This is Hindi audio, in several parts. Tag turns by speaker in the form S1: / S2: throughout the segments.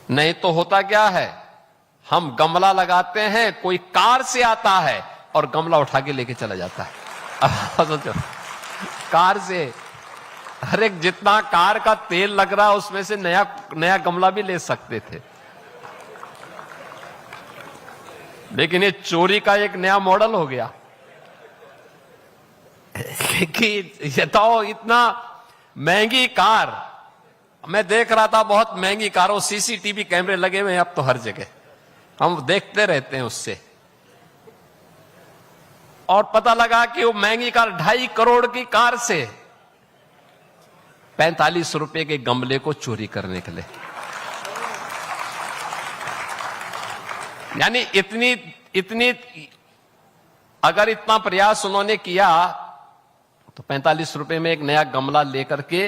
S1: नहीं तो होता क्या है, हम गमला लगाते हैं, कोई कार से आता है और गमला उठा के लेके चला जाता है। अब सोचो, कार से, अरे जितना कार का तेल लग रहा है उसमें से नया नया गमला भी ले सकते थे, लेकिन ये चोरी का एक नया मॉडल हो गया। लेकिन ये तो इतना महंगी कार, मैं देख रहा था बहुत महंगी कारों, सीसीटीवी कैमरे लगे हुए हैं अब तो हर जगह, हम देखते रहते हैं उससे, और पता लगा कि वो महंगी कार 2.5 करोड़ की कार से 45 रुपए के गमले को चोरी करने के लिए, यानी इतनी अगर इतना प्रयास उन्होंने किया तो 45 रुपए में एक नया गमला लेकर के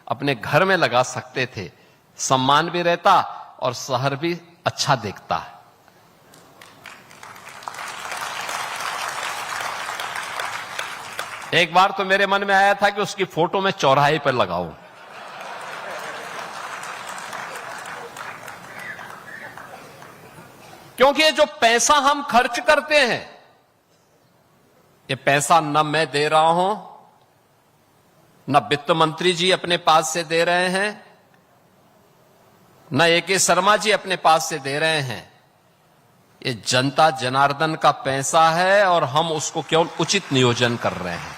S1: अपने घर में लगा सकते थे, सम्मान भी रहता और शहर भी अच्छा दिखता। एक बार तो मेरे मन में आया था कि उसकी फोटो मैं चौराहे पर लगाऊं, क्योंकि ये जो पैसा हम खर्च करते हैं, ये पैसा न मैं दे रहा हूं, न वित्त मंत्री जी अपने पास से दे रहे हैं, न ए.के. शर्मा जी अपने पास से दे रहे हैं, ये जनता जनार्दन का पैसा है और हम उसको केवल उचित नियोजन कर रहे हैं।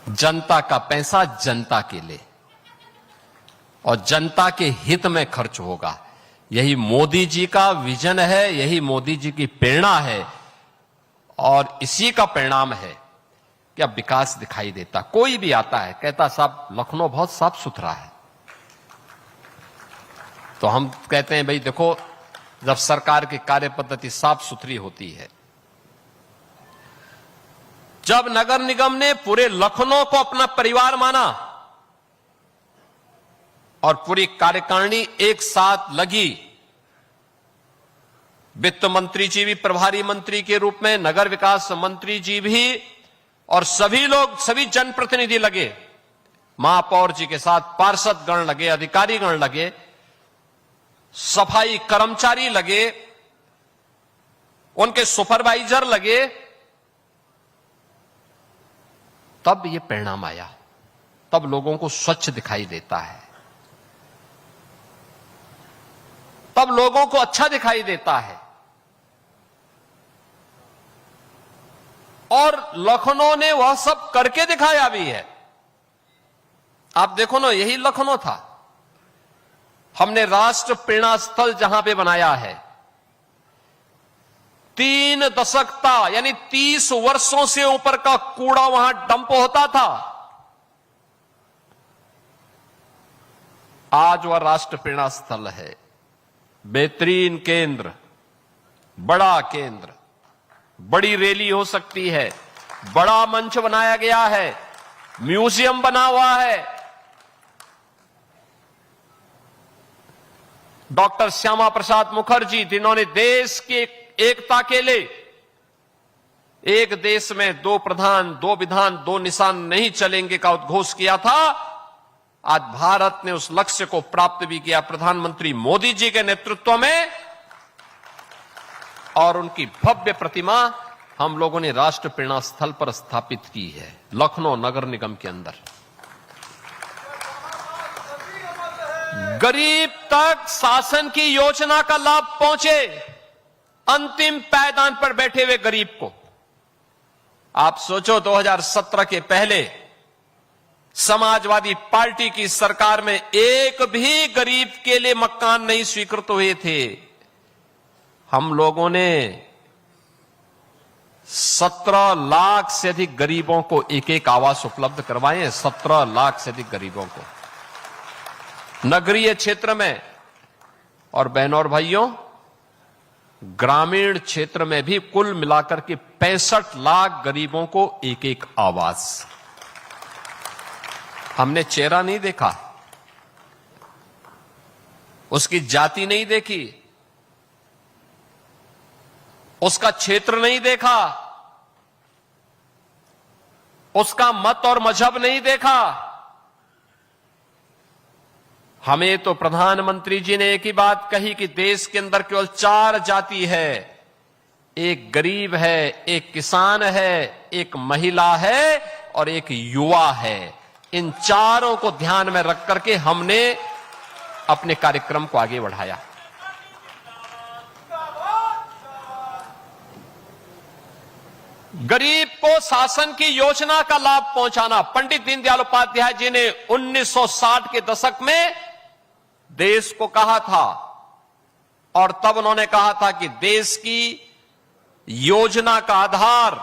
S1: जनता का पैसा जनता के लिए और जनता के हित में खर्च होगा, यही मोदी जी का विजन है, यही मोदी जी की प्रेरणा है, और इसी का परिणाम है कि अब विकास दिखाई देता। कोई भी आता है कहता साहब लखनऊ बहुत साफ सुथरा है, तो हम कहते हैं भाई देखो, जब सरकार की कार्य पद्धति साफ सुथरी होती है, जब नगर निगम ने पूरे लखनऊ को अपना परिवार माना और पूरी कार्यकारिणी एक साथ लगी, वित्त मंत्री जी भी प्रभारी मंत्री के रूप में, नगर विकास मंत्री जी भी, और सभी लोग, सभी जनप्रतिनिधि लगे, महापौर जी के साथ पार्षद गण लगे, अधिकारी गण लगे, सफाई कर्मचारी लगे, उनके सुपरवाइजर लगे, तब ये परिणाम आया, तब लोगों को स्वच्छ दिखाई देता है, तब लोगों को अच्छा दिखाई देता है। और लखनऊ ने वह सब करके दिखाया भी है। आप देखो ना, यही लखनऊ था, हमने राष्ट्र प्रेरणा स्थल जहां पे बनाया है, 3 दशक यानी 30 वर्षों से ऊपर का कूड़ा वहां डंप होता था, आज वह राष्ट्र प्रेरणा स्थल है, बेहतरीन केंद्र, बड़ा केंद्र, बड़ी रैली हो सकती है, बड़ा मंच बनाया गया है, म्यूजियम बना हुआ है, डॉक्टर श्यामा प्रसाद मुखर्जी जिन्होंने देश की एकता के लिए, एक देश में 2 प्रधान 2 विधान 2 निशान नहीं चलेंगे का उद्घोष किया था, आज भारत ने उस लक्ष्य को प्राप्त भी किया प्रधानमंत्री मोदी जी के नेतृत्व में, और उनकी भव्य प्रतिमा हम लोगों ने राष्ट्र प्रेरणा स्थल पर स्थापित की है, लखनऊ नगर निगम के अंदर। गरीब तक शासन की योजना का लाभ पहुंचे, अंतिम पायदान पर बैठे हुए गरीब को। आप सोचो, 2017 के पहले समाजवादी पार्टी की सरकार में एक भी गरीब के लिए मकान नहीं स्वीकृत हुए थे। हम लोगों ने 17 लाख से अधिक गरीबों को एक आवास उपलब्ध करवाए हैं, 17 लाख से अधिक गरीबों को नगरीय क्षेत्र में, और बहनों और भाइयों ग्रामीण क्षेत्र में भी कुल मिलाकर के 65 लाख गरीबों को एक आवास। हमने चेहरा नहीं देखा, उसकी जाति नहीं देखी, उसका क्षेत्र नहीं देखा, उसका मत और मजहब नहीं देखा, हमें तो प्रधानमंत्री जी ने एक ही बात कही कि देश के अंदर केवल 4 जाति है, एक गरीब है, एक किसान है, एक महिला है और एक युवा है। इन चारों को ध्यान में रख करके हमने अपने कार्यक्रम को आगे बढ़ाया। गरीब को शासन की योजना का लाभ पहुंचाना। पंडित दीनदयाल उपाध्याय जी ने 1960 के दशक में देश को कहा था, और तब उन्होंने कहा था कि देश की योजना का आधार